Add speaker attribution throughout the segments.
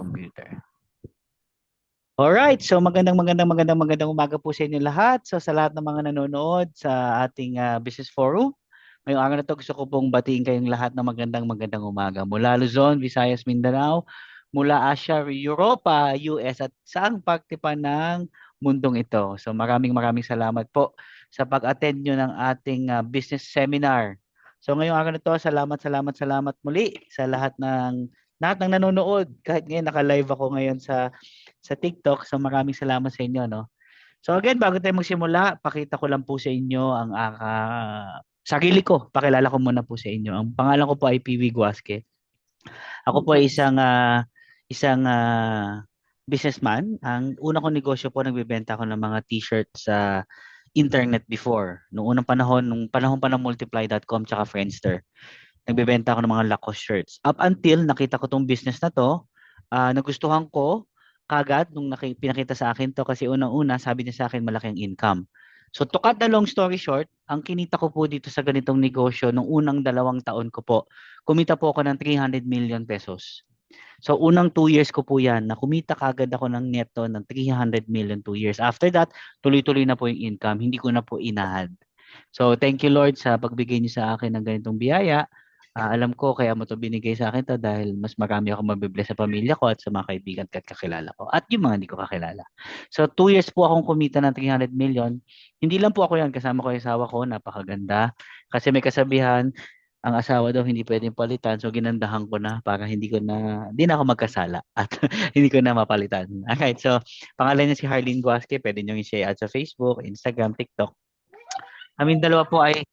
Speaker 1: computer. Alright, so magandang umaga po sa inyo lahat. So sa lahat ng mga nanonood sa ating business forum, ngayong araw na to gusto ko pong batiin kayong lahat ng magandang umaga. Mula Luzon, Visayas, Mindanao, mula Asia, Europa, US at saang parte pa ng mundong ito. So maraming salamat po sa pag-attend nyo ng ating business seminar. So ngayong araw na to, salamat muli sa lahat ng nanonood. Kahit ngayon naka-live ako ngayon sa TikTok. So maraming salamat sa inyo, no? So again, bago tayo magsimula, pakita ko lang po sa inyo ang sarili ko. Pakilala ko muna po sa inyo. Ang pangalan ko po ay PV Guasque. Ako po ay isang businessman. Ang una kong negosyo po, nagbebenta ako ng mga t-shirt sa internet before. Noong unang panahon, nung panahon pa ng multiply.com tsaka Friendster, nagbebenta ako ng mga Lacoste shirts. Up until nakita ko tong business na to, nagustuhan ko kagad nung pinakita sa akin to kasi unang-una sabi niya sa akin malaking income. So to cut the long story short, ang kinita ko po dito sa ganitong negosyo nung unang 2 taon ko po, kumita po ako ng 300 million pesos. So unang 2 years ko po yan, na kumita kagad ako ng neto ng 300 million 2 years. After that, tuloy-tuloy na po yung income, hindi ko na po inahad. So thank you Lord sa pagbigay niyo sa akin ng ganitong biyaya. Alam ko kaya mo to binigay sa akin to dahil mas marami ako mabibless sa pamilya ko at sa mga kaibigan at kakilala ko at yung mga hindi ko kakilala. So 2 years po akong kumita ng 300 million. Hindi lang po ako yan, kasama ko yung asawa ko, napakaganda. Kasi may kasabihan, ang asawa daw hindi pwedeng palitan. So ginandahan ko na para hindi na ako magkasala at hindi ko na mapalitan. Alright, so pangalan niya si Harleen Guasque. Pwede niyo i-share sa Facebook, Instagram, TikTok. Kaming dalawa po ay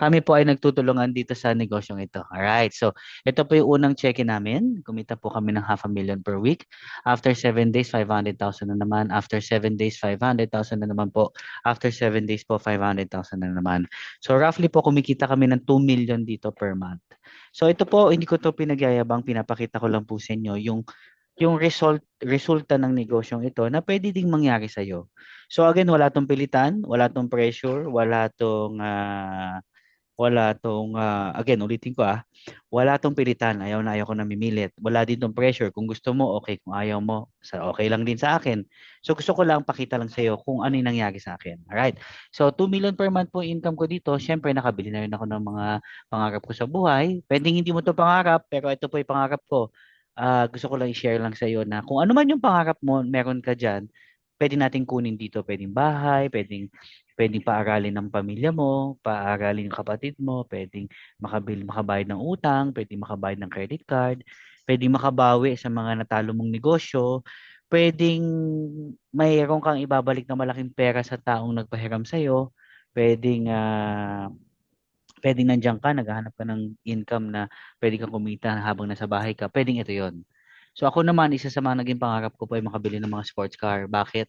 Speaker 1: Kami po ay nagtutulungan dito sa negosyong ito. Alright, so ito po yung unang check-in namin. Kumita po kami ng 500,000 per week. After 7 days, 500,000 na naman. After 7 days, 500,000 na naman po. After 7 days po, 500,000 na naman. So roughly po kumikita kami ng 2 million dito per month. So ito po, hindi ko to pinagyayabang, pinapakita ko lang po sa inyo yung resulta ng negosyong ito na pwede ding mangyari sa iyo. So again, wala tong pilitan, wala tong pressure, again, ulitin ko wala tong pilitan, ayaw ko namimilit. Wala din tong pressure, kung gusto mo, okay, kung ayaw mo, okay lang din sa akin. So gusto ko lang pakita lang sa iyo kung ano yung nangyari sa akin. Alright, so 2 million per month po income ko dito. Syempre, nakabili na rin ako ng mga pangarap ko sa buhay. Pwedeng hindi mo to pangarap, pero ito po yung pangarap ko. Gusto ko lang i-share lang sa iyo na kung ano man yung pangarap mo, meron ka dyan, pwede natin kunin dito. Pwedeng bahay, pwedeng paaralin ng pamilya mo, paaralin ng kapatid mo, pwedeng makabayad ng utang, pwedeng makabayad ng credit card, pwedeng makabawi sa mga natalo mong negosyo, pwedeng mayroon kang ibabalik na malaking pera sa taong nagpahiram sa'yo, pwedeng pwedeng nandiyan ka, naghahanap ka ng income na pwede kang kumita habang nasa bahay ka, pwedeng ito yon. So ako naman, isa sa mga naging pangarap ko po ay makabili ng mga sports car. Bakit?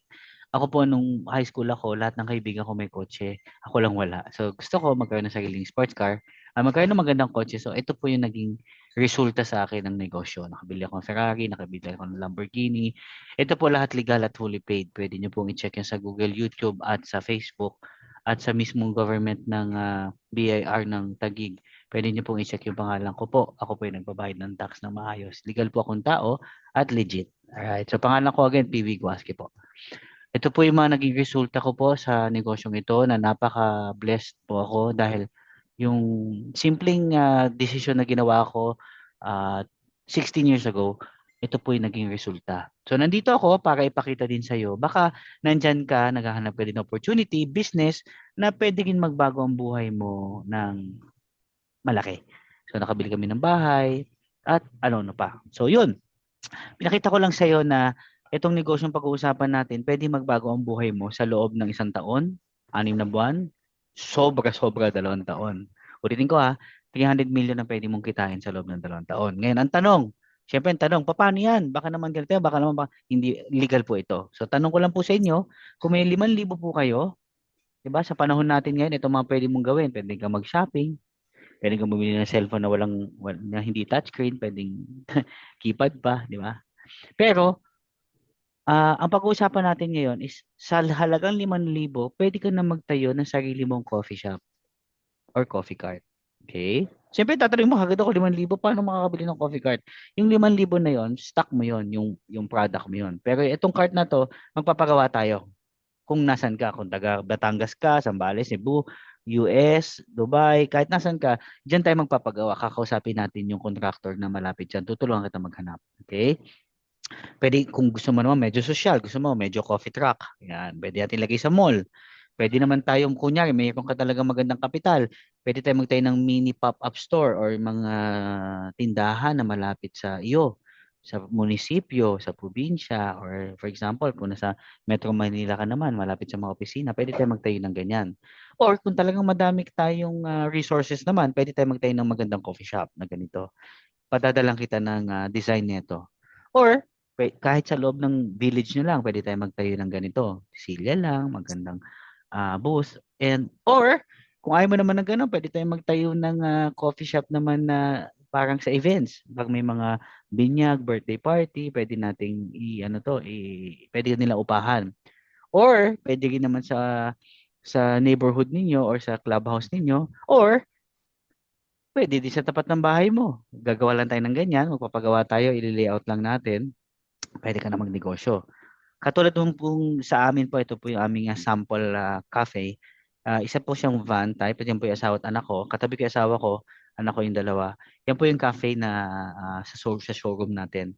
Speaker 1: Ako po, nung high school ako, lahat ng kaibigan ko may kotse. Ako lang wala. So gusto ko magkaroon ng sariling sports car. Magkaroon ng magandang kotse. So ito po yung naging resulta sa akin ng negosyo. Nakabili ako ng Ferrari, nakabili ako ng Lamborghini. Ito po lahat legal at fully paid. Pwede nyo pong i-check yan sa Google, YouTube at sa Facebook at sa mismong government ng BIR ng Taguig. Pwede niyo pong i-check yung pangalan ko po. Ako po yung nagbabayad ng tax ng maayos. Legal po akong tao at legit. Alright. So pangalan ko again, PV Guasque po. Ito po yung mga naging resulta ko po sa negosyong ito na napaka-blessed po ako dahil yung simpleng desisyon na ginawa ko uh, 16 years ago, ito po yung naging resulta. So nandito ako para ipakita din sa iyo. Baka nandyan ka, naghahanap ka din ng opportunity, business, na pwede rin magbago ang buhay mo ng malaki. So nakabili kami ng bahay at ano pa. So yun, pinakita ko lang sa iyo na itong negosyong pag-uusapan natin, pwede magbago ang buhay mo sa loob ng 1 taon, 6 na buwan, sobra-sobra 2 taon. Ulitin ko 300 million ang pwede mong kitain sa loob ng 2 taon. Ngayon, ang tanong, syempre ang tanong, paano yan? Baka naman ganito, baka naman hindi legal po ito. So tanong ko lang po sa inyo, kung may 5,000 po kayo, 'di ba? Sa panahon natin ngayon, ito mga pwede mong gawin. Pwede kang mag-shopping, pwede kang bumili ng cellphone na hindi touchscreen, pwedeng keypad pa, di ba? Pero ang pag-uusapan natin ngayon is sa halagang 5,000, pwede ka na magtayo ng sarili mong coffee shop or coffee cart. Okay? Siyempre, tatanungin mo, agad ako 5,000, paano makakabili ng coffee cart? Yung 5,000 na yon, stock mo yon, yung product mo yon. Pero itong cart na to, magpapagawa tayo. Kung nasan ka, kung taga Batangas ka, Zambales, Cebu, US, Dubai, kahit nasan ka, diyan tayo magpapagawa. Kakausapin natin yung contractor na malapit dyan. Tutulungan kita maghanap. Okay? Pwede, kung gusto mo naman medyo social, gusto mo medyo coffee truck. Yan, pwede natin ilagay sa mall. Pwede naman tayong, kunyari, mayroon ka talagang magandang kapital. Pwede tayong magtayo ng mini pop-up store or mga tindahan na malapit sa iyo, sa munisipyo, sa probinsya, or for example, kung nasa Metro Manila ka naman, malapit sa mga opisina, pwede tayong magtayo ng ganyan. Or kung talagang madami tayong resources naman, pwede tayong magtayo ng magandang coffee shop na ganito. Padadalang kita ng design nito. Or kahit sa loob ng village nyo lang, pwede tayong magtayo ng ganito. Silya lang, magandang booth. And or kung ayaw mo naman ng gano'n, pwede tayong magtayo ng coffee shop naman na parang sa events. Pag may mga binyag, birthday party, pwede nating pwede nila upahan. Or pwede rin naman sa neighborhood ninyo or sa clubhouse ninyo, or pwede din sa tapat ng bahay mo. Gagawa lang tayo ng ganyan, magpapagawa tayo, i-layout lang natin, pwede ka na magnegosyo. Katulad nung pong sa amin po, ito po yung aming sample cafe. Isa po siyang van type. Yan po yung asawa at anak ko. Katabi ko yung asawa ko, anak ko yung dalawa. Yan po yung cafe na sa showroom natin.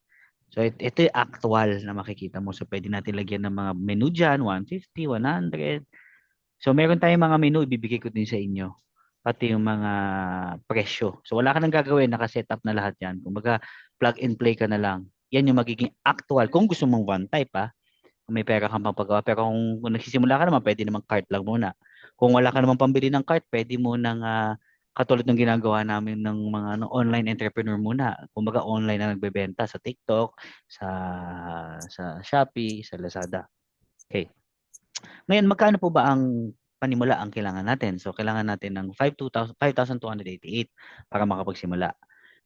Speaker 1: So ito yung actual na makikita mo. So pwede natin lagyan ng mga menu dyan, 150, 100. So meron tayong mga menu, ibibigay ko din sa inyo. Pati yung mga presyo. So wala ka nang gagawin, nakaset up na lahat yan. Kumbaga, plug and play ka na lang. Yan yung magiging actual. Kung gusto mong one type, kung may pera kang pampagawa. Pero kung nagsisimula ka naman, pwede naman cart lang muna. Kung wala ka naman pambili ng cart, pwede mo nang katulad ng ginagawa namin ng mga online entrepreneur muna. Kumbaga online na nagbebenta sa TikTok, sa Shopee, sa Lazada. Okay. Ngayon, magkano po ba ang panimula ang kailangan natin? So, kailangan natin ng 5,288 para makapagsimula.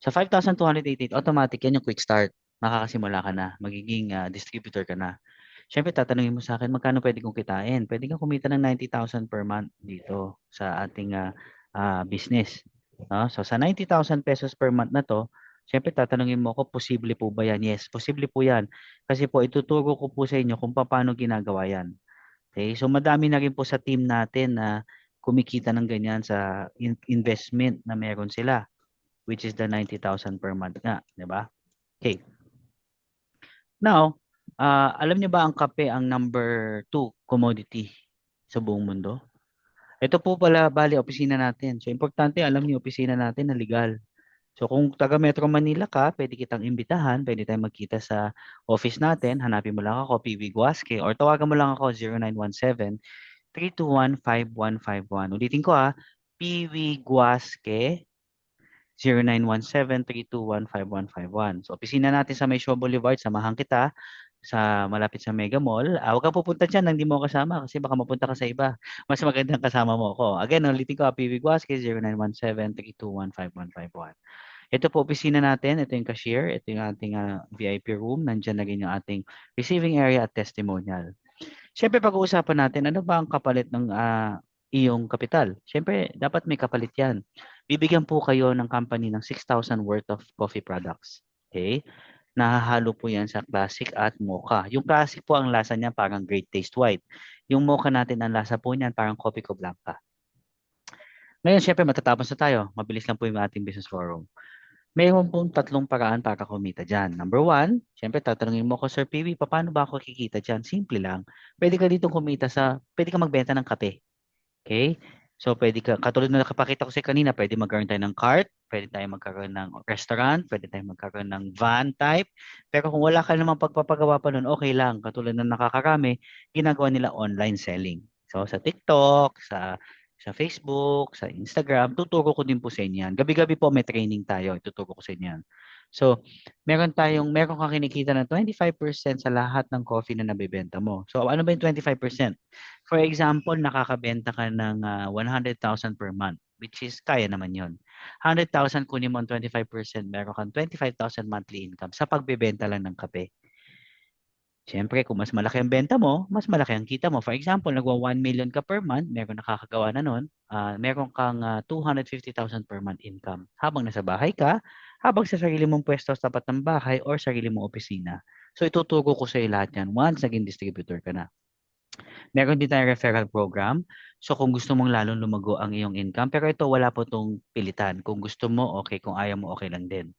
Speaker 1: Sa 5,288, automatic yan yung quick start. Makakasimula ka na. Magiging distributor ka na. Siyempre, tatanungin mo sa akin, magkano pwede kong kitain? Pwede kang kumita ng 90,000 per month dito sa ating business. No? So, sa 90,000 pesos per month na to, siyempre, tatanungin mo ako, posible po ba yan? Yes, posible po yan. Kasi po, ituturo ko po sa inyo kung paano ginagawa yan. Okay? So madami na rin po sa team natin na kumikita ng ganyan sa investment na meron sila, which is the 90,000 per month nga, 'di ba? Okay. Now, alam niyo ba ang kape ang number 2 commodity sa buong mundo? Ito po pala bali opisina natin. So importante alam niyo opisina natin na legal. So kung taga Metro Manila ka, pwede kitang imbitahan, pwede tayong magkita sa office natin. Hanapin mo lang ako, PV Guasque, or tawagan mo lang ako 0917 321 5151. Ulitin ko PV Guasque 0917 321 5151. So, opisina natin sa May Shaw Boulevard, samahan kita sa malapit sa Mega Mall. Huwag kang pupunta dyan nang di mo ako kasama kasi baka mapunta ka sa iba. Mas magandang kasama mo ako. Again, ulitin ko, PV Guasque 0917 321 5151. Ito po opisina natin, ito yung cashier, ito yung ating VIP room, nandiyan na rin yung ating receiving area at testimonial. Siyempre pag-uusapan natin, ano ba ang kapalit ng iyong kapital? Siyempre, dapat may kapalit yan. Bibigyan po kayo ng company ng 6,000 worth of coffee products. Okay? Nahahalo po yan sa classic at mocha. Yung classic po ang lasa niya parang Great Taste White. Yung mocha natin ang lasa po niyan parang Coffee Co Blanca. Ngayon, siyempre matatapos na tayo. Mabilis lang po yung ating business forum. Mayroon pong tatlong paraan para kumita dyan. Number one, syempre tatanungin mo ko, Sir PB, paano ba ako kikita dyan? Simple lang. Pwede ka dito pwede ka magbenta ng kape. Okay? So, pwede ka, katulad na nakapakita ko sa kanina, pwede magkaroon tayo ng cart, pwede tayo magkaroon ng restaurant, pwede tayo magkaroon ng van type. Pero kung wala ka namang pagpapagawa pa nun, okay lang. Katulad na nakakarami, ginagawa nila online selling. So, sa TikTok, sa Facebook, sa Instagram, tuturo ko din po sa inyo yan. Gabi-gabi po may training tayo, ituturo ko sa inyo yan. So, meron kang kinikita ng 25% sa lahat ng coffee na nabebenta mo. So, ano ba yung 25%? For example, nakakabenta ka ng 100,000 per month, which is kaya naman yon. 100,000 kunin mo ang 25%, meron kang 25,000 monthly income sa pagbebenta lang ng kape. Siyempre, kung mas malaki ang benta mo, mas malaki ang kita mo. For example, nagwa 1 million ka per month, meron nakakagawa na nun, meron kang 250,000 per month income. Habang nasa bahay ka, habang sa sarili mong pwesto sa tapat ng bahay or sarili mong opisina. So ituturo ko sa iyo lahat yan once naging distributor ka na. Meron din tayong referral program. So kung gusto mong lalong lumago ang iyong income, pero ito wala po itong pilitan. Kung gusto mo, okay. Kung ayaw mo, okay lang din.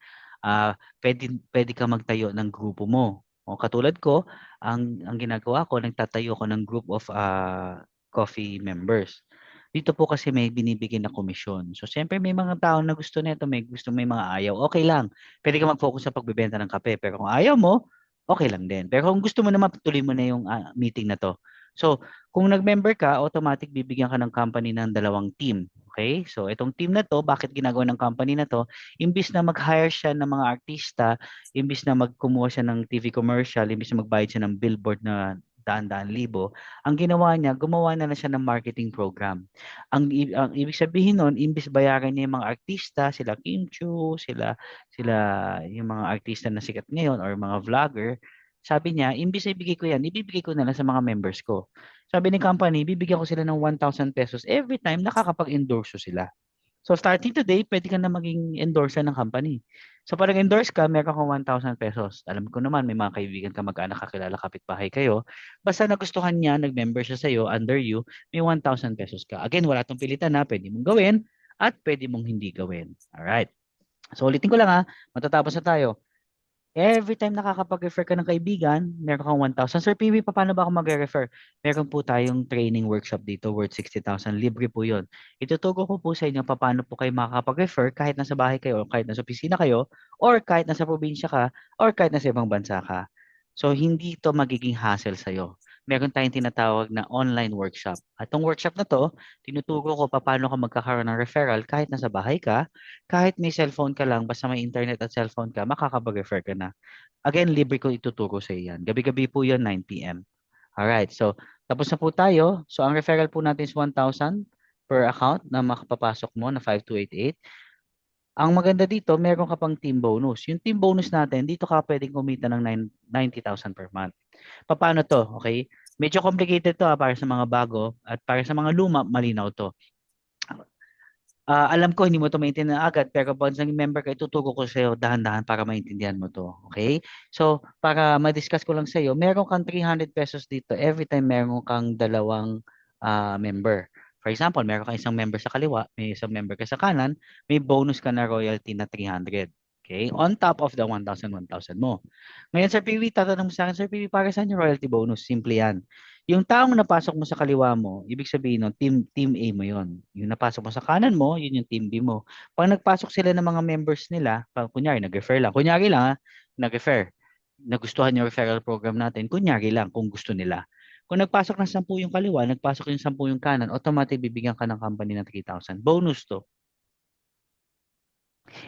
Speaker 1: Pwede ka magtayo ng grupo mo. O katulad ko, ang ginagawa ko, nagtatayo ko ng group of coffee members. Dito po kasi may binibigyan na komisyon. So, siyempre may mga tao na gusto nito, may mga ayaw. Okay lang. Pwede ka mag-focus sa pagbebenta ng kape. Pero kung ayaw mo, okay lang din. Pero kung gusto mo naman, tuloy mo na yung meeting na to. So, kung nag-member ka, automatic bibigyan ka ng company ng dalawang team. Okay? So, itong team na to, bakit ginagawa ng company na to? Imbis na mag-hire siya ng mga artista, imbis na magkumuha siya ng TV commercial, imbis na magbayad siya ng billboard na daan-daan libo, ang ginawa niya, gumawa na siya ng marketing program. Ang ibig sabihin nun, imbis bayaran niya yung mga artista, sila Kim Chu, sila yung mga artista na sikat ngayon or mga vlogger, sabi niya, imbis na ibigay ko yan, ibibigay ko na lang sa mga members ko. Sabi ni company, bibigyan ko sila ng 1,000 pesos every time nakakapag-endorse sila. So starting today, pwede ka na maging endorser ng company. So parang endorse ka, meron kang 1,000 pesos. Alam ko naman, may mga kaibigan ka, mag-anak, kakilala, kapitbahay kayo. Basta nagustuhan niya, nag-member siya sa'yo, under you, may 1,000 pesos ka. Again, wala tong pilitan na pwede mong gawin at pwede mong hindi gawin. Alright. So ulitin ko lang matatapos na tayo. Every time nakakapag-refer ka ng kaibigan, meron kang 1,000. Sir PB, paano ba ako mag-refer? Meron po tayong training workshop dito worth 60,000. Libre po yun. Ituturo ko po sa inyo paano po kayo makakapag-refer kahit nasa bahay kayo, o kahit nasa opisina kayo, or kahit nasa probinsya ka, or kahit nasa ibang bansa ka. So, hindi ito magiging hassle sa'yo. Meron tayong tinatawag na online workshop. At itong workshop na to, tinuturo ko paano ka magkakaroon ng referral kahit nasa bahay ka, kahit may cellphone ka lang, basta may internet at cellphone ka, makakapag-refer ka na. Again, libre ko ituturo sa iyo yan. Gabi-gabi po yun, 9 p.m. Alright, so tapos na po tayo. So ang referral po natin is 1,000 per account na makapapasok mo na 5288. Ang maganda dito, meron ka pang team bonus. Yung team bonus natin, dito ka pwedeng kumita ng 90,000 per month. Paano to? Okay? Medyo complicated to para sa mga bago at para sa mga luma, malinaw to. Alam ko hindi mo to maintindihan agad pero pag naging member ka, ituturo ko sa iyo dahan-dahan para maintindihan mo to. Okay? So, para ma-discuss ko lang sa iyo, meron kang 300 pesos dito every time meron kang dalawang member. For example, meron kang isang member sa kaliwa, may isang member ka sa kanan, may bonus ka na royalty na 300. Okay? On top of the 1,000, 1,000 mo. Ngayon, Sir PV, tatanong mo sa akin, Sir PV, para saan yung royalty bonus? Simple yan. Yung taong napasok mo sa kaliwa mo, ibig sabihin nun, team A mo yon. Yung napasok mo sa kanan mo, yun yung team B mo. Pag nagpasok sila ng mga members nila, kunyari, nag-refer lang. Kunyari lang nag-refer. Nagustuhan yung referral program natin, kunyari lang kung gusto nila. Kung nagpasok ng 10 yung kaliwa, nagpasok yung 10 yung kanan, automatic bibigyan ka ng company ng 3,000. Bonus to.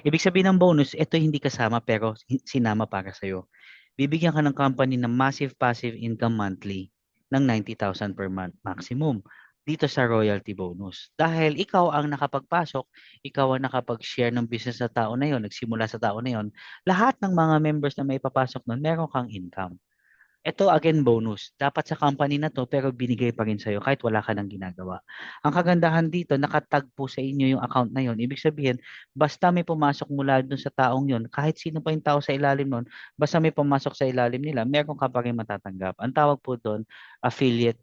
Speaker 1: Ibig sabihin ng bonus, ito hindi kasama pero sinama para sa'yo. Bibigyan ka ng company ng massive passive income monthly ng 90,000 per month maximum dito sa royalty bonus. Dahil ikaw ang nakapagpasok, ikaw ang nakapag-share ng business sa tao na yon, nagsimula sa tao na yon, lahat ng mga members na may papasok nun, meron kang income. Ito again bonus. Dapat sa company na to pero binigay pa rin sa'yo kahit wala ka nang ginagawa. Ang kagandahan dito, nakatag po sa inyo yung account na yon. Ibig sabihin, basta may pumasok mula dun sa taong yon, kahit sino pa yung tao sa ilalim nun, basta may pumasok sa ilalim nila, meron ka pa rin matatanggap. Ang tawag po doon, affiliate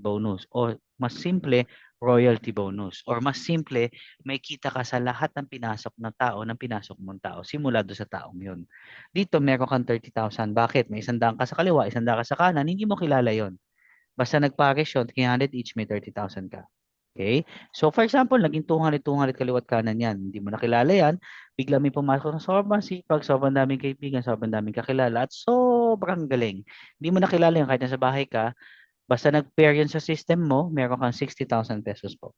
Speaker 1: bonus o mas simple, royalty bonus. Or mas simple, may kita ka sa lahat ng pinasok na tao, ng pinasok mong tao, simula doon sa taong yon. Dito, meron kang 30,000. Bakit? May 100 ka sa kaliwa, 100 ka sa kanan, hindi mo kilala yon. Basta nagpares yun, 300 each, may 30,000 ka. Okay? So, for example, naging 200, 200 kaliwat kanan yan. Hindi mo nakilala yan. Bigla may pumasok na sobrang sipag, sobrang daming kaibigan, sobrang daming kakilala, at sobrang galing. Hindi mo nakilala yan kahit nasa bahay ka. Basta nag-pair yun sa system mo, meron kang 60,000 pesos po.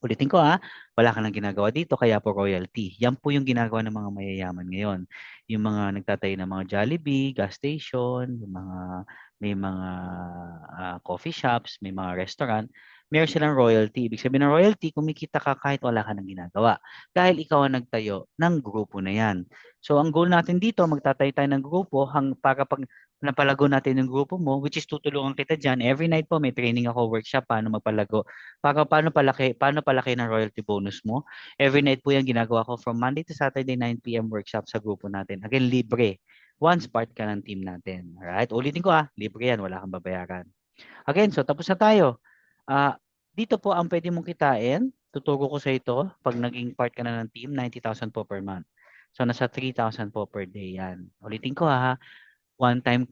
Speaker 1: Ulitin ko wala ka nang ginagawa dito kaya po royalty. Yan po yung ginagawa ng mga mayayaman ngayon. Yung mga nagtatayo ng mga Jollibee, gas station, may mga coffee shops, may mga restaurant. meron silang royalty. Ibig sabihin ng royalty, kumikita ka kahit wala ka nang ginagawa. Dahil ikaw ang nagtayo ng grupo na yan. So, ang goal natin dito, magtatayo tayo ng grupo para pag napalago natin yung grupo mo, which is tutulungan kita dyan. Every night po may training ako, workshop, paano magpalago, paano palaki ng royalty bonus mo. Every night po yan ginagawa ko from Monday to Saturday, 9 p.m. workshop sa grupo natin. Again, libre. Once part ka ng team natin. Alright? Ulitin ko libre yan, wala kang babayaran. Again, so tapos na tayo. Dito po ang pwede mong kitain. Tuturo ko sa ito. Pag naging part ka na ng team, 90,000 po per month. So nasa 3,000 po per day yan. Ulitin ko one time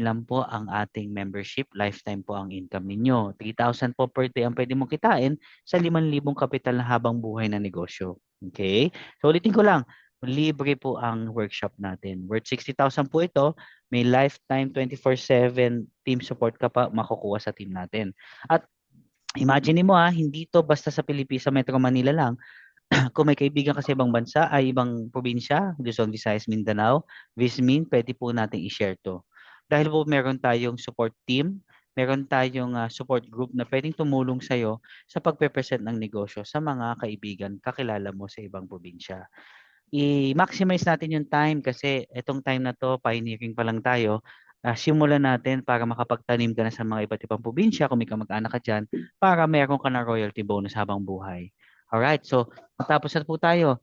Speaker 1: lang po ang ating membership, lifetime po ang income ninyo. 3,000 po per day ang pwede mong kitain sa 5,000 kapital na habang buhay na negosyo. Okay? So ulitin ko lang, libre po ang workshop natin. Worth 60,000 po ito, may lifetime 24/7 team support ka pa makukuha sa team natin. At imagine mo hindi to basta sa Pilipinas, sa Metro Manila lang. Kung may kaibigan ka sa ibang bansa, ay ibang probinsya, Luzon, Visayas, Mindanao, Vismin, pwede po natin i-share to. Dahil po meron tayong support team, meron tayong support group na pwedeng tumulong sa'yo sa pagpe-present ng negosyo sa mga kaibigan, kakilala mo sa ibang probinsya. I-maximize natin yung time kasi itong time na to, pioneering pa lang tayo, simulan natin para makapagtanim ka na sa mga iba't ibang probinsya kung may kamag-anak ka dyan para meron ka na royalty bonus habang buhay. Alright, so matapos na po tayo.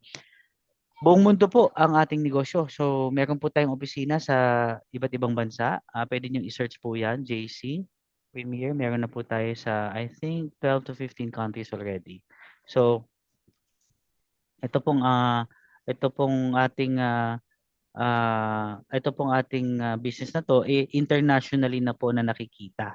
Speaker 1: Buong mundo po ang ating negosyo. So meron po tayong opisina sa iba't ibang bansa. Pwede nyo i-search po yan, JC Premier. Meron na po tayo sa I think 12 to 15 countries already. So ito pong ito pong ating business na to internationally na po na nakikita.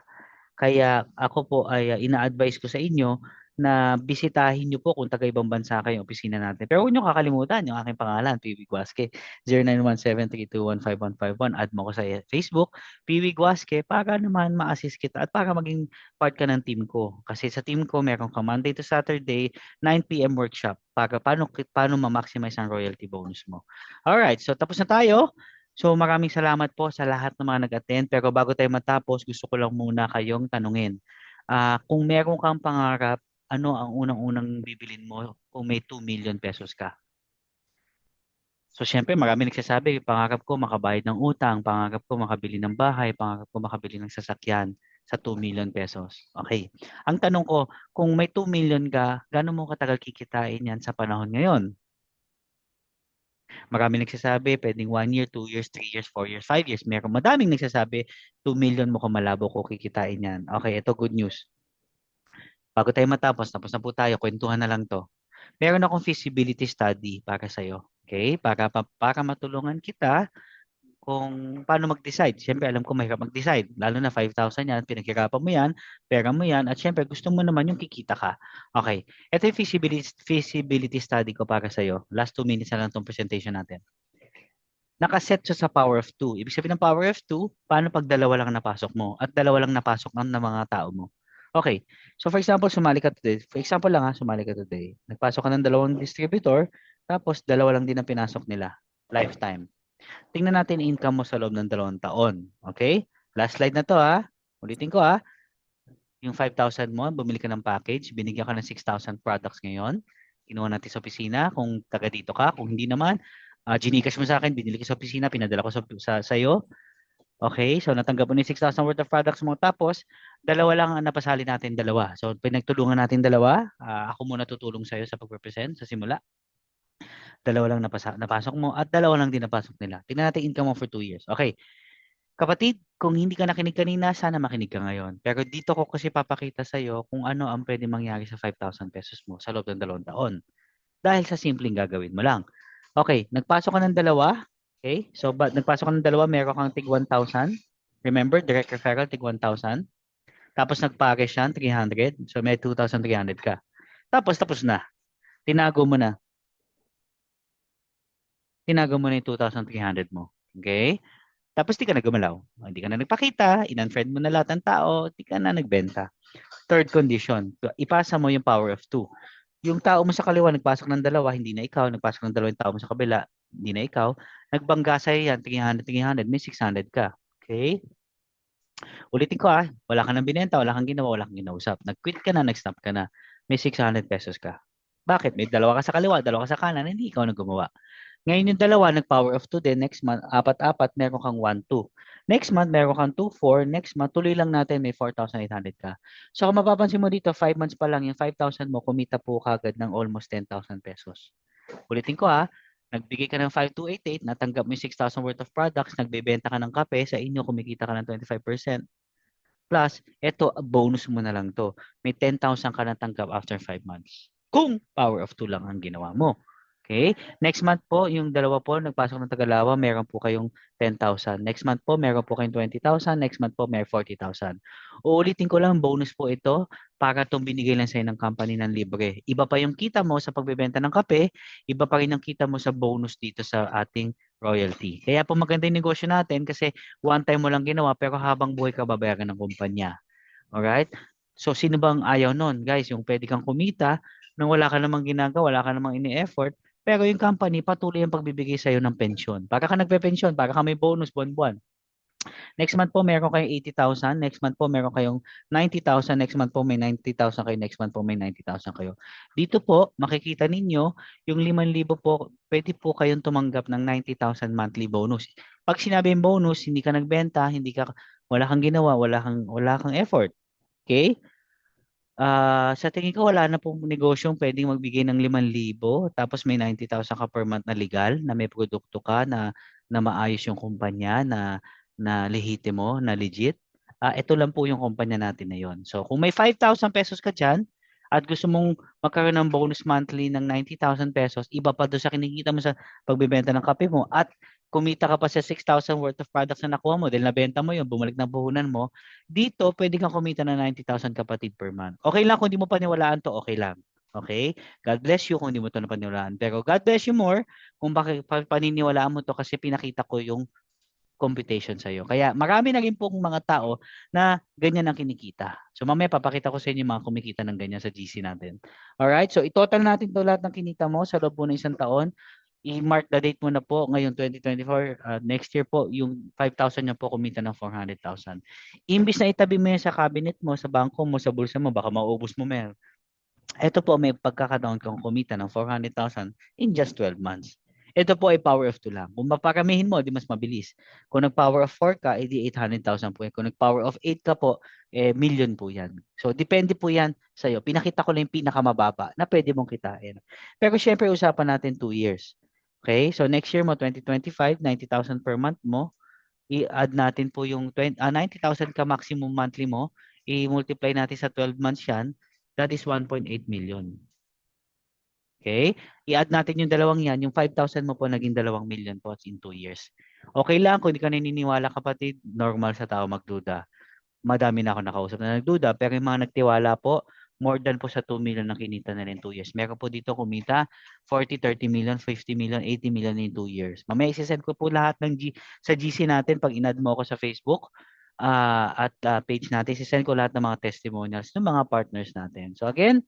Speaker 1: Kaya ako po ay ina-advise ko sa inyo na bisitahin niyo po kung taga-ibang bansa kayo yung opisina natin. Pero huwag niyo kakalimutan yung aking pangalan, PV Guasque, 0917321551. Add mo ko sa Facebook, PV Guasque, para naman ma-assist kita at para maging part ka ng team ko. Kasi sa team ko, meron ka Monday to Saturday, 9 p.m. workshop para paano ma-maximize ang royalty bonus mo. Alright, so tapos na tayo. So maraming salamat po sa lahat ng mga nag-attend. Pero bago tayo matapos, gusto ko lang muna kayong tanungin. Kung meron kang pangarap, ano ang unang-unang bibilin mo kung may 2 million pesos ka? So syempre marami nagsasabi, pangarap ko makabayad ng utang, pangarap ko makabili ng bahay, pangarap ko makabili ng sasakyan sa 2 million pesos. Okay. Ang tanong ko, kung may 2 million ka, gaano mo katagal kikitain yan sa panahon ngayon? Marami nagsasabi, pwedeng 1 year, 2 years, 3 years, 4 years, 5 years. Madaming nagsasabi, 2 million mo kung malabo ko kikitain yan. Okay, ito good news. Bago tayo matapos, tapos na po tayo, kwentuhan na lang to. Meron akong feasibility study para sa'yo. Okay? Para matulungan kita kung paano mag-decide. Siyempre, alam ko mahirap mag-decide. Lalo na 5,000 yan, pinaghirapan mo yan, pera mo yan, at siyempre, gusto mo naman yung kikita ka. Okay. Ito yung feasibility study ko para sa'yo. Last 2 minutes na lang itong presentation natin. Nakaset siya sa power of 2. Ibig sabihin ng power of 2, paano pag dalawa lang napasok mo at dalawa lang napasok ng mga tao mo? Okay. So for example, sumali ka today. For example lang sumali ka today. Nagpasok ka ng dalawang distributor, tapos dalawa lang din ang pinasok nila. Lifetime. Tingnan natin income mo sa loob ng 2 taon. Okay? Last slide na to Ulitin ko Yung 5,000 mo, bumili ka ng package, binigyan ka ng 6,000 products ngayon. Kinuha natin sa opisina kung taga dito ka. Kung hindi naman, Gcash mo sa akin, binili ko sa opisina, pinadala ko sa iyo. Okay, so natanggap mo ni 6,000 worth of products mo. Tapos, dalawa lang ang napasali natin, dalawa. So, pinagtulungan natin dalawa. Ako muna tutulong sa iyo sa pag-represent sa simula. Dalawa lang napasok mo at dalawa lang din napasok nila. Tingnan natin income mo for 2 years. Okay, kapatid, kung hindi ka nakinig kanina, sana makinig ka ngayon. Pero dito ko kasi papakita sa iyo kung ano ang pwede mangyari sa 5,000 pesos mo sa loob ng 2 taon. Dahil sa simpleng gagawin mo lang. Okay, nagpasok ka ng dalawa. Okay, so nagpasok ka ng dalawa, meron kang tig 1,000. Remember, direct referral, tig 1,000. Tapos nagpare siya, 300. So may 2,300 ka. Tapos na. Tinago mo na. Tinago mo na yung 2,300 mo. Okay? Tapos di ka na gumalaw. Hindi ka na nagpakita, in-unfriend mo na lahat ng tao, di ka na nagbenta. Third condition, ipasa mo yung power of 2. Yung tao mo sa kaliwa, nagpasok ng dalawa, hindi na ikaw. Nagpasok ng dalawang tao mo sa kabila, hindi na ikaw. Nagbangga sa'yo yan, 300, 300, may 600 ka. Okay? Ulitin ko wala ka nang binenta, wala kang ginawa, wala kang ginausap. Nag-quit ka na, nag-stop ka na. May 600 pesos ka. Bakit? May dalawa ka sa kaliwa, dalawa ka sa kanan, hindi ikaw na gumawa. Ngayon yung dalawa, nag-power of 2 din. Next month, apat-apat, meron kang 1-2. Next month, meron kang 2-4. Next month, tuloy lang natin, may 4,800 ka. So kung mapapansin mo dito, 5 months pa lang, yung 5,000 mo, kumita po kagad ng almost 10,000 pesos. Ulitin ko nagbigay ka ng 5,288, natanggap mo yung 6,000 worth of products, nagbebenta ka ng kape, sa inyo kumikita ka ng 25%. Plus, eto, bonus mo na lang to. May 10,000 ka na tanggap after 5 months. Kung power of 2 lang ang ginawa mo. Okay? Next month po, yung dalawa po, nagpasok ng Tagalawa, meron po kayong 10,000. Next month po, meron po kayong 20,000. Next month po, may 40,000. Uulitin ko lang, bonus po ito para itong binigay lang sa'yo ng company ng libre. Iba pa yung kita mo sa pagbebenta ng kape, iba pa rin ang kita mo sa bonus dito sa ating royalty. Kaya po maganda yung negosyo natin kasi one time mo lang ginawa pero habang buhay ka babayaran ng kumpanya. Alright? So, sino bang ayaw nun? Guys, yung pwede kang kumita nang wala ka namang ginagawa, wala ka namang ini-effort, pero yung company patuloy ang pagbibigay sa'yo ng pensyon. Para ka nagpe-pensyon, para ka may bonus buwan-buwan. Next month po meron kayong 80,000, next month po meron kayong 90,000, next month po may 90,000 kayo, next month po may 90,000 kayo. Dito po, makikita ninyo, yung 5,000 po, pwede po kayong tumanggap ng 90,000 monthly bonus. Pag sinabi yung bonus, hindi ka nagbenta, wala kang ginawa, wala kang effort. Okay? Sa tingin ko wala na pong negosyong pwedeng magbigay ng 5,000 tapos may 90,000 ka per month na legal na may produkto ka na maayos yung kumpanya na lehitimo, na legit. Ito lang po yung kumpanya natin na yon. So kung may 5,000 pesos ka diyan at gusto mong magkaroon ng bonus monthly ng 90,000 pesos, iba pa doon sa kinikita mo sa pagbebenta ng kape mo at kumita ka pa sa 6,000 worth of products na nakuha mo dahil nabenta mo yun, bumalik na puhunan mo, dito, pwede kang kumita ng 90,000 kapatid per month. Okay lang kung di mo paniwalaan to, okay lang. Okay? God bless you kung di mo to napaniwalaan. Pero God bless you more kung bakit paniniwalaan mo to kasi pinakita ko yung computation sa'yo. Kaya marami na rin pong mga tao na ganyan ang kinikita. So mamaya papakita ko sa inyo yung mga kumikita ng ganyan sa GC natin. Alright? So itotal natin to lahat ng kinita mo sa loob po ng isang taon. I-mark the date mo na po ngayon 2024, next year po yung 5,000 nyo po kumita ng 400,000. Imbis na itabi mo yan sa cabinet mo, sa bangko mo, sa bulsa mo, baka maubos mo mer. Ito po may pagkakataon kang kumita ng 400,000 in just 12 months. Ito po ay power of 2 lang. Kung maparamihin mo, di mas mabilis. Kung nag-power of 4 ka, edi 800,000 po yan. Kung nag-power of 8 ka po, million po yan. So, depende po yan sa'yo. Pinakita ko lang yung pinakamababa na pwede mong kitain. Pero syempre, usapan natin 2 years. Okay? So, next year mo, 2025, 90,000 per month mo. I-add natin po yung 90,000 ka maximum monthly mo. I-multiply natin sa 12 months yan. That is 1.8 million. Okay? I-add natin yung dalawang yan. Yung 5,000 mo po naging 2 million po in 2 years. Okay lang kung hindi ka naniniwala kapatid, normal sa tao magduda. Madami na ako nakausap na nagduda, pero yung mga nagtiwala po, more than po sa 2 million na kinita nila in 2 years. Meron po dito kumita 40, 30 million, 50 million, 80 million in 2 years. Mamaya isisend ko po lahat sa GC natin pag inad mo ako sa Facebook at page natin. Isisend ko lahat ng mga testimonials ng mga partners natin. So again,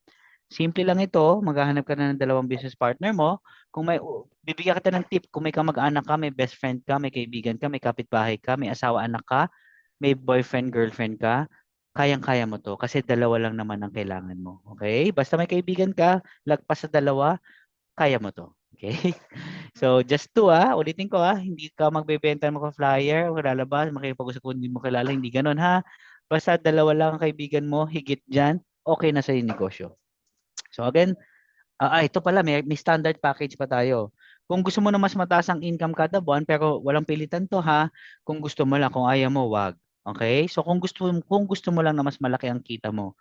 Speaker 1: simple lang ito, maghahanap ka na ng dalawang business partner mo. Kung bibigyan kita ng tip, kung may kamag-anak ka, may best friend ka, may kaibigan ka, may kapitbahay ka, may asawa anak ka, may boyfriend, girlfriend ka, kayang-kaya mo to kasi dalawa lang naman ang kailangan mo. Okay? Basta may kaibigan ka, lagpas sa dalawa, kaya mo to. Okay? So, just two ulitin ko hindi ka magbebenta ng mga flyer, o lalabas, makipag-usap kung hindi mo kilala, hindi ganun Basta dalawa lang ang kaibigan mo, higit dyan, okay na sa negosyo. So again, ito pala, may standard package pa tayo. Kung gusto mo na mas mataas ang income kada buwan, pero walang pilitan to kung gusto mo lang, kung ayaw mo, wag. Okay? So kung gusto mo lang na mas malaki ang kita mo,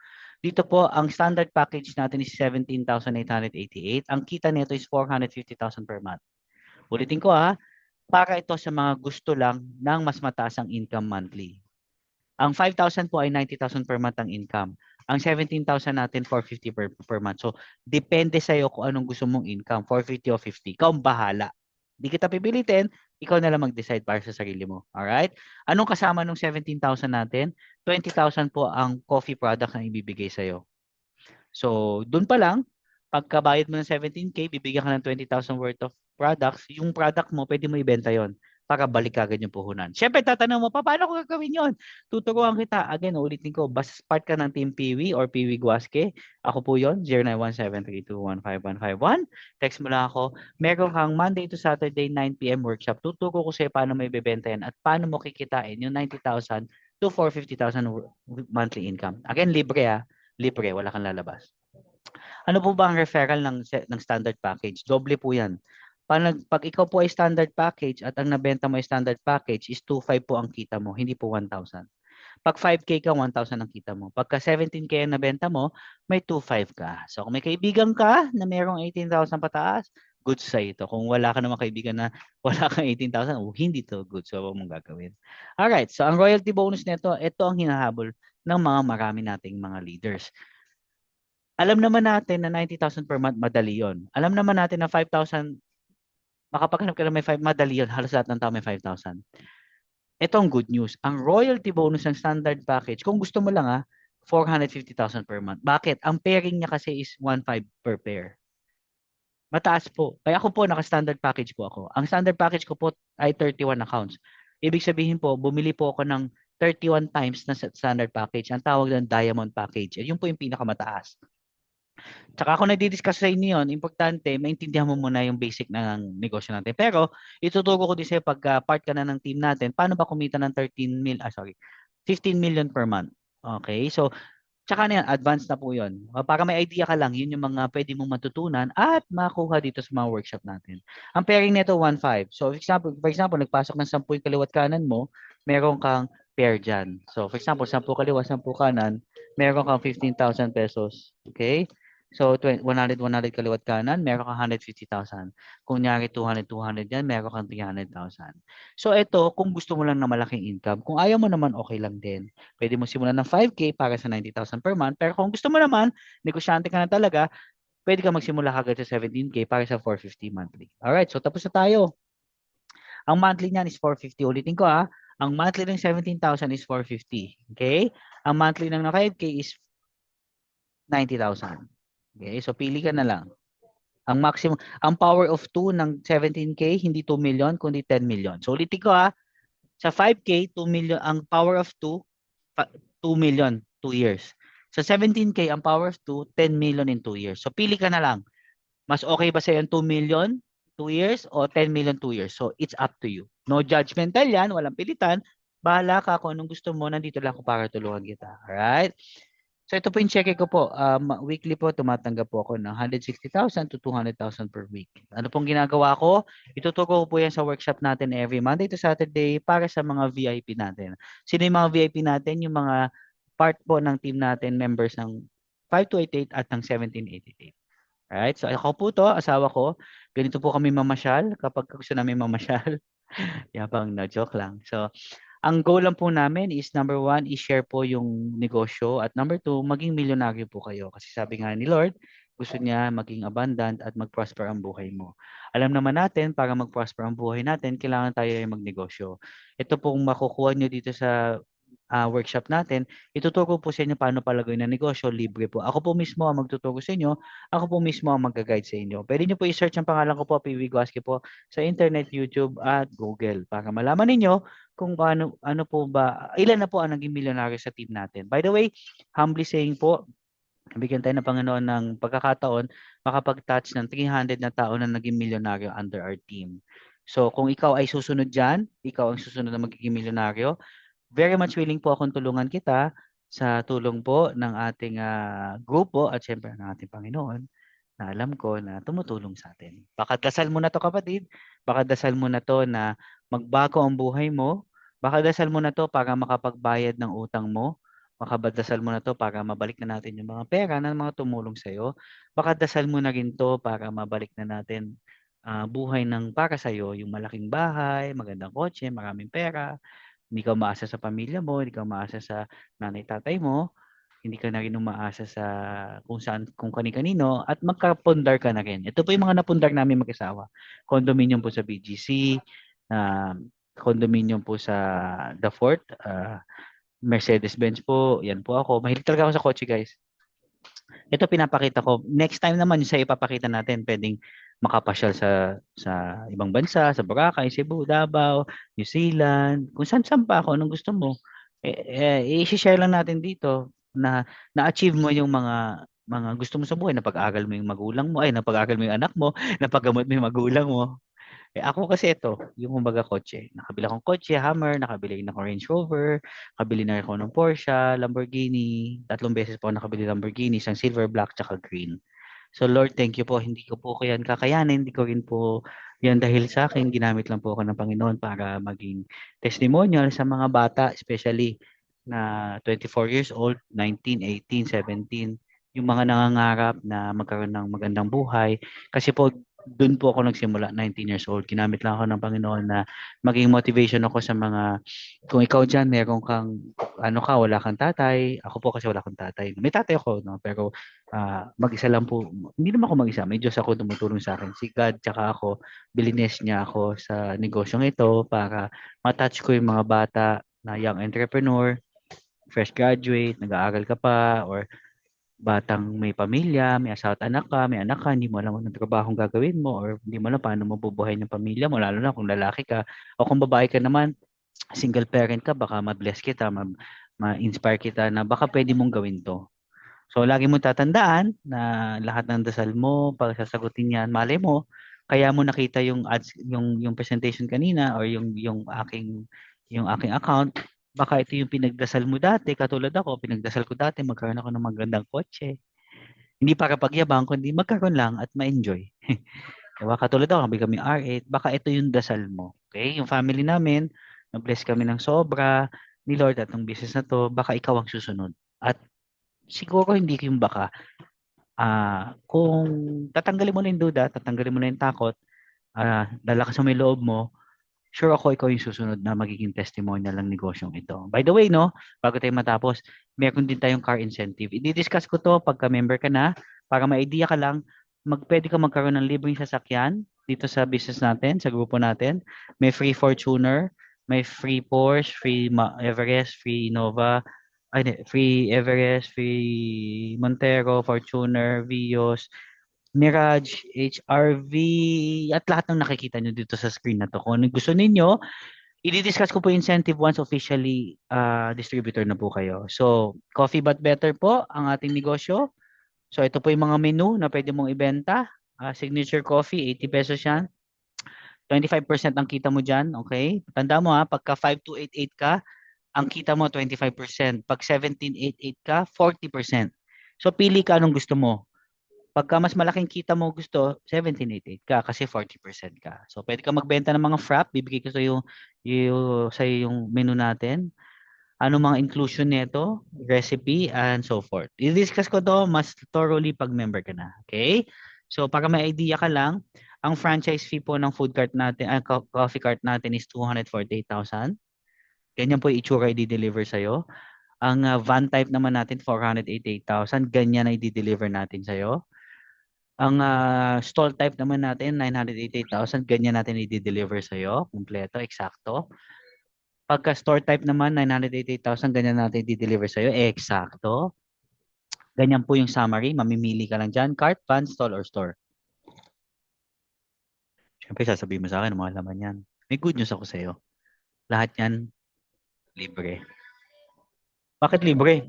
Speaker 1: dito po, ang standard package natin is 17,888. Ang kita nito is 450,000 per month. Ulitin ko para ito sa mga gusto lang ng mas mataas ang income monthly. Ang 5,000 po ay 90,000 per month ang income. Ang 17,000 natin, 450 per month. So, depende sa'yo kung anong gusto mong income, 450 o 50. Ikaw ang bahala. Di kita pipilitin, ikaw na lang mag-decide para sa sarili mo. Alright? Anong kasama ng 17,000 natin? 20,000 po ang coffee product na ibibigay sa'yo. So, dun pa lang, pagkabayad mo ng 17K, bibigyan ka ng 20,000 worth of products. Yung product mo, pwede mo ibenta yon para balik agad yung puhunan. Siyempre, tatanong mo, paano ko gagawin yon? Tuturuan kita. Again, ulitin ko, basta part ka ng Team Piwi or Piwi Guasque. Ako po yon 0917321551. Text mo lang ako. Meron kang Monday to Saturday, 9 p.m. workshop. Tuturo ko sa'yo paano may bebenta yan at paano mo kikitain yung 90,000 to 450,000 monthly income. Again, libre libre, wala kang lalabas. Ano po ba ang referral ng standard package? Doble po yan. Pag ikaw po ay standard package at ang nabenta mo ay standard package is 2,500 po ang kita mo, hindi po 1,000. Pag 5K ka, 1,000 ang kita mo. Pagka 17K ang nabenta mo, may 2,500 ka. So kung may kaibigan ka na mayroong 18,000 pataas, good sa ito. Kung wala ka namang kaibigan na wala kang 18,000, hindi to good. So huwag mong gagawin. Alright, so ang royalty bonus nito, ito ang hinahabol ng mga marami nating mga leaders. Alam naman natin na 90,000 per month, madali yon. Alam naman natin na 5,000, makapaghanap ka na may 5, madali yon. Halos lahat ng tao may 5,000. Ito ang good news. Ang royalty bonus ng standard package, kung gusto mo lang 450,000 per month. Bakit? Ang pairing niya kasi is 1,500 per pair. Mataas po. Kaya ako po, naka-standard package po ako. Ang standard package ko po ay 31 accounts. Ibig sabihin po, bumili po ako ng 31 times na standard package. Ang tawag ng diamond package. Yun po yung pinakamataas. Tsaka ako nagdi-discuss sa inyo yun, importante, maintindihan mo muna yung basic ng negosyo natin. Pero, ituturo ko din sa'yo pag part ka na ng team natin, paano ba kumita ng 15 million per month. Okay? So, tsaka na yan, advanced na po yun. Para may idea ka lang, yun yung mga pwede mong matutunan at makuha dito sa mga workshop natin. Ang pairing nito, 1,500. So, for example, nagpasok ng 10 yung kaliwat kanan mo, meron kang pair dyan. So, for example, 10 kaliwa, 10 kanan, meron kang 15,000 pesos. Okay? So, 100 kaliwat kanan, meron kang 150,000. Kunyari, 200 yan, meron kang 300,000. So, ito, kung gusto mo lang na malaking income, kung ayaw mo naman, okay lang din. Pwede mo simulan ng 5K para sa 90,000 per month. Pero kung gusto mo naman, negosyante ka na talaga, pwede ka magsimula kagad sa 17K para sa 450 monthly. Alright, so tapos na tayo. Ang monthly niyan is 450. Ulitin ko ang monthly ng 17,000 is 450. Okay? Ang monthly ng 5K is 90,000. Okay? So pili ka na lang. Ang maximum, ang power of 2 ng 17K, hindi 2 million, kundi 10 million. So ulitin ko sa 5K, 2 million, ang power of 2, 2 million, 2 years. Sa 17K, ang power of 2, 10 million in 2 years. So pili ka na lang. Mas okay ba sa 2 million, 2 years, o 10 million, 2 years? So it's up to you. No judgmental yan, walang pilitan. Bahala ka kung anong gusto mo, nandito lang ako para tulungan kita. Alright? So ito po yung check ko po. Weekly po, tumatanggap po ako ng 160,000 to 200,000 per week. Ano pong ginagawa ko? Ituturo ko po yan sa workshop natin every Monday to Saturday para sa mga VIP natin. Sino yung mga VIP natin? Yung mga part po ng team natin, members ng 5288 at ng 1788. Alright? So ako po to, asawa ko. Ganito po kami mamasyal kapag gusto namin mamasyal. Yabang na joke lang. So ang goal lang po namin is number 1, i-share po yung negosyo at number 2, maging milyonaryo po kayo. Kasi sabi nga ni Lord, gusto niya maging abundant at mag-prosper ang buhay mo. Alam naman natin, para mag-prosper ang buhay natin, kailangan tayo ay magnegosyo. Ito pong makukuha nyo dito sa workshop natin, ituturo po sa inyo paano palagay ng negosyo, libre po. Ako po mismo ang magtuturo sa inyo, ako po mismo ang mag-guide sa inyo. Pwede nyo po i-search ang pangalan ko po, PV Guasque po, sa internet, YouTube at Google para malaman ninyo kung ano po ba, ilan na po ang naging milyonaryo sa team natin. By the way, humbly saying po, bigyan tayo ng Panginoon ng pagkakataon, makapag-touch ng 300 na tao na naging milyonaryo under our team. So kung ikaw ay susunod dyan, ikaw ang susunod na magiging milyonaryo, very much willing po akong tulungan kita sa tulong po ng ating grupo at syempre ng ating Panginoon na alam ko na tumutulong sa atin. Baka dasal mo na to kapatid, baka dasal mo na to na magbago ang buhay mo, baka dasal mo na to para makapagbayad ng utang mo, baka dasal mo na to para mabalik na natin yung mga pera ng mga tumulong sa'yo, baka dasal mo na rin to para mabalik na natin buhay ng para sa'yo, yung malaking bahay, magandang kotse, maraming pera, hindi ka umaasa sa pamilya mo, hindi ka umaasa sa nanay-tatay mo, hindi ka na rin umaasa sa kung saan, kung kani-kanino, at magkapundar ka na rin. Ito po yung mga napundar namin mag-asawa. Condominium po sa BGC, condominium po sa The Fort, Mercedes-Benz po, yan po ako. Mahilig talaga ako sa kotse, guys. Ito pinapakita ko. Next time naman, yung sa ipapakita natin, pwedeng makapasyal sa ibang bansa, sa Boracay, Cebu, Davao, New Zealand, kung saan pa ako, anong gusto mo. I-share lang natin dito na na-achieve mo yung mga gusto mo sa buhay, napag-aral mo yung magulang mo, ay napag-aral mo yung anak mo, napagamot mo yung magulang mo. Ako kasi ito, yung kumbaga kotse. Nakabili akong kotse, Hammer, nakabili na akong Range Rover, nakabili na ako ng Porsche, Lamborghini. 3 beses po ako nakabili Lamborghini, isang silver, black, tsaka green. So Lord, thank you po. Hindi ko po yan kakayanin. Hindi ko rin po yan dahil sa akin. Ginamit lang po ako ng Panginoon para maging testimonial sa mga bata, especially na 24 years old, 19, 18, 17. Yung mga nangangarap na magkaroon ng magandang buhay. Kasi po, doon po ako nagsimula, 19 years old. Ginamit lang ako ng Panginoon na maging motivation ako sa mga, kung ikaw dyan, meron kang, ano ka, wala kang tatay. Ako po kasi wala akong tatay. May tatay ako, no? Pero mag-isa lang po. Hindi naman ako mag-isa. May Diyos ako tumutulong sa akin. Si God, tsaka ako, bilines niya ako sa negosyong ito para matouch ko yung mga bata na young entrepreneur, fresh graduate, nag-aaral ka pa, or batang may pamilya, may asawa at anak ka, may anak ka, hindi mo alam anong trabahong gagawin mo, or hindi mo alam paano mo bubuhayin ng pamilya mo, lalo na kung lalaki ka, o kung babae ka naman, single parent ka, baka ma-bless kita, ma-inspire kita na baka pwede mong gawin to. So, lagi mo tatandaan na lahat ng dasal mo, pag sasagutin yan, malay mo, kaya mo nakita yung ads, yung presentation kanina or yung aking account, baka ito yung pinagdasal mo dati, katulad ako, pinagdasal ko dati, magkaroon ako ng magandang kotse. Hindi para pagyabang, kundi magkaroon lang at ma-enjoy. Diba? Katulad ako, kami kami R8, baka ito yung dasal mo. Okay? Yung family namin, na-bless kami ng sobra ni Lord at ng business na to, baka ikaw ang susunod. At siguro hindi yung baka, kung tatanggalin mo na yung duda, tatanggalin mo na yung takot, lalakas mo yung loob mo, sure ako ikaw yung susunod na magiging testimonial ng negosyong ito. By the way, no, bago tayo matapos, meron din tayong car incentive. I-discuss ko to pagka member ka na, para may idea ka lang, pwede ka magkaroon ng libreng sasakyan dito sa business natin, sa grupo natin. May free Fortuner, may free Porsche, free Everest, free Nova, free Everest, free Montero, Fortuner, Vios, Mirage, HRV, at lahat ng nakikita nyo dito sa screen na to. Kung ano gusto ninyo, i-discuss ko po yung incentive once officially distributor na po kayo. So, coffee but better po ang ating negosyo. So, ito po yung mga menu na pwede mong ibenta. Signature coffee, 80 pesos yan. 25% ang kita mo dyan, okay? Tanda mo pagka 5288 ka, ang kita mo 25%. Pag 1788 ka, 40%. So, pili ka anong gusto mo. Pagka mas malaking kita mo gusto, 1788 ka kasi 40% ka. So, pwede ka magbenta ng mga frap. Bibigay ko sa yung menu natin. Ano mga inclusion nito, recipe, and so forth. I-discuss ko to mas thoroughly pag member ka na. Okay? So, para may idea ka lang, ang franchise fee po ng food cart natin, coffee cart natin is 248,000. Ganyan po yung itsura i-deliver sa'yo. Ang van type naman natin, 488,000. Ganyan na i-deliver natin sa'yo. Ang stall type naman natin, 988,000. Ganyan natin i-deliver sa'yo. Kompleto, eksakto. Pagka store type naman, 988,000. Ganyan natin i-deliver sa'yo. Eksakto. Ganyan po yung summary. Mamimili ka lang dyan. Cart, van, stall, or store. Siyempre, sasabihin mo sa akin, mga laman yan. May good news ako sa'yo. Lahat yan, libre. Bakit libre?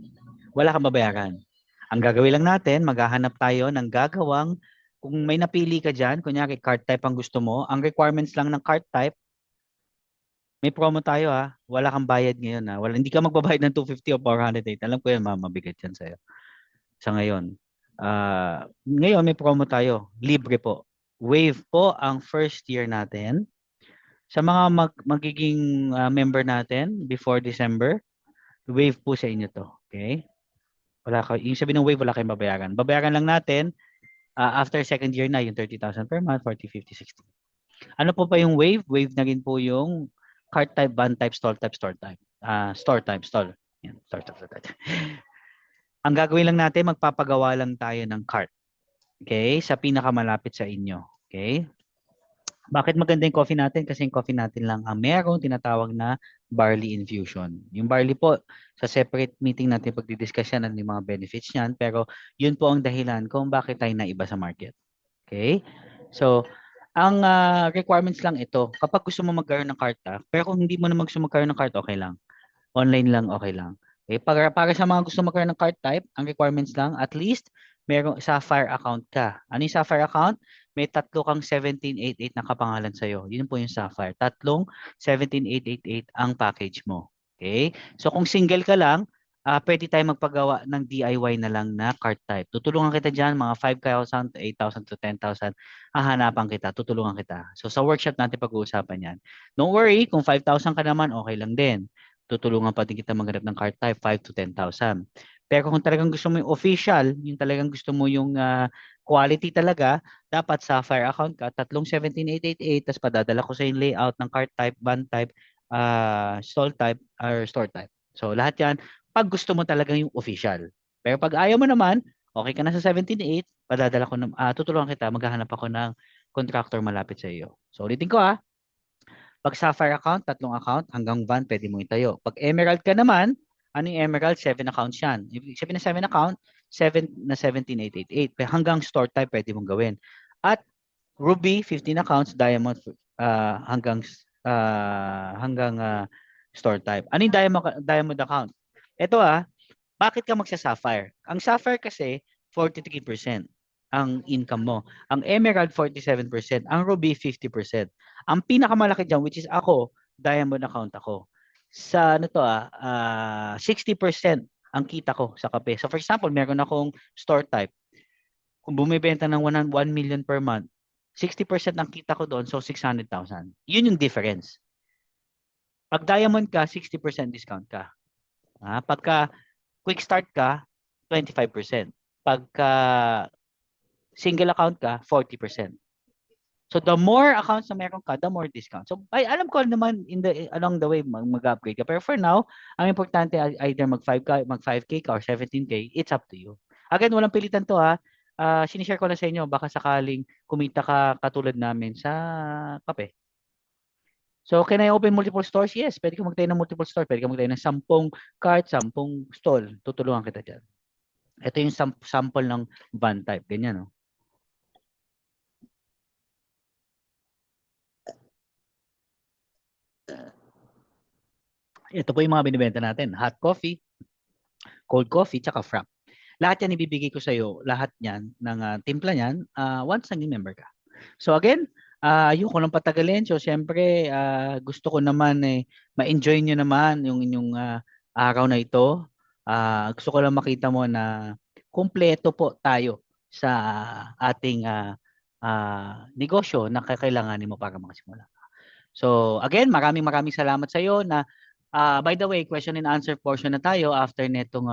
Speaker 1: Wala kang babayaran. Ang gagawin lang natin, maghahanap tayo ng gagawang, kung may napili ka dyan, kunyari cart type ang gusto mo, ang requirements lang ng cart type, may promo tayo wala kang bayad ngayon hindi ka magbabayad ng 250 o 408. Alam ko yan, mabigat yan sa'yo. Sa ngayon. Ngayon may promo tayo, libre po. Wave po ang first year natin. Sa mga magiging member natin before December, wave po sa inyo to. Okay? Yung sabi ng wave, wala kayong babayaran. Babayaran lang natin after second year na, yung 30,000 per month, 40, 50, 60. Ano po pa yung wave? Wave na rin po yung cart type, van type, stall type, store type. Store type, stall. Yan, store type, store type. Ang gagawin lang natin, magpapagawa lang tayo ng cart. Okay? Sa pinakamalapit sa inyo. Okay? Bakit maganda yung coffee natin? Kasi yung coffee natin lang ang merong tinatawag na barley infusion. Yung barley po, sa separate meeting natin pagdidiscuss yan ng mga benefits niyan, pero yun po ang dahilan kung bakit tayo naiba sa market. Okay? So, ang requirements lang ito, kapag gusto mo magkaroon ng karta, pero kung hindi mo naman gusto magkaroon ng karta, okay lang. Online lang, okay lang. Okay, para sa mga gusto magkaroon ng card type, ang requirements lang, at least, merong Sapphire account ka. Ano yung Sapphire account? May tatlo kang 17888 na kapangalan sa'yo. Yun po yung Sapphire. Tatlong 17888 ang package mo. Okay? So, kung single ka lang, pwede tayo magpagawa ng DIY na lang na card type. Tutulungan kita dyan, mga 5,000 to 8,000 to 10,000. Hahanapan kita, tutulungan kita. So, sa workshop natin pag-uusapan yan. Don't worry, kung 5,000 ka naman, okay lang din. Tutulungan pa din kita maghanap ng card type 5 to 10,000. Pero kung talagang gusto mo yung official, yung talagang gusto mo yung quality talaga, dapat Sapphire account ka, tatlong 17888, tapos padadala ko sa yung layout ng card type, band type, stall type, or store type. So lahat yan, pag gusto mo talaga yung official. Pero pag ayaw mo naman, okay ka na sa 178, padadala ko, tutulungan kita, maghahanap ako ng contractor malapit sa iyo. So ulitin ko pag Sapphire account, tatlong account, hanggang van, pwede mo itayo. Pag Emerald ka naman, ano yung Emerald? 7 accounts yan. Ibig sabihin na 7 account, 7 na 17888. Hanggang store type, pwede mong gawin. At Ruby, 15 accounts, Diamond, hanggang store type. Ano yung diamond account? Ito bakit ka magsa-Sapphire? Ang Sapphire kasi, 43% ang income mo. Ang Emerald, 47%. Ang Ruby, 50%. Ang pinakamalaki dyan, which is ako, Diamond account ako. Sa 60% ang kita ko sa kape. So for example, meron akong store type. Kung bumibenta ng 1 million per month, 60% ang kita ko doon, so 600,000. Yun yung difference. Pag Diamond ka, 60% discount ka. Pagka quick start ka, 25%. Pagka single account ka, 40%. So the more accounts na meron ka, the more discount. So alam ko naman along the way mag-upgrade ka. Pero for now, ang importante either mag 5K ka or 17K, it's up to you. Again, walang pilitan to sinishare ko lang sa inyo, baka sakaling kumita ka katulad namin sa kape. So, can I open multiple stores? Yes, pwede ka magtayo ng multiple store. Pwede ka magtayo ng 10 cart, 10 stall. Tutulungan kita dyan. Ito yung sample ng van type. Ganyan, no? Ito po yung mga binibenta natin. Hot coffee, cold coffee, tsaka frap. Lahat yan ibibigay ko sa iyo, lahat yan, ng timpla niyan, once naging member ka. So again, ayoko nang patagalin. So siyempre, gusto ko naman ma-enjoy nyo naman yung inyong araw na ito. Gusto ko lang makita mo na kumpleto po tayo sa ating negosyo na kakailanganin mo para makasimula. So again, maraming maraming salamat sa iyo na by the way, question and answer portion na tayo after netong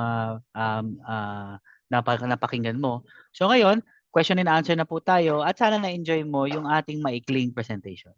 Speaker 1: napakinggan mo. So ngayon, question and answer na po tayo at sana na-enjoy mo yung ating maikling presentation.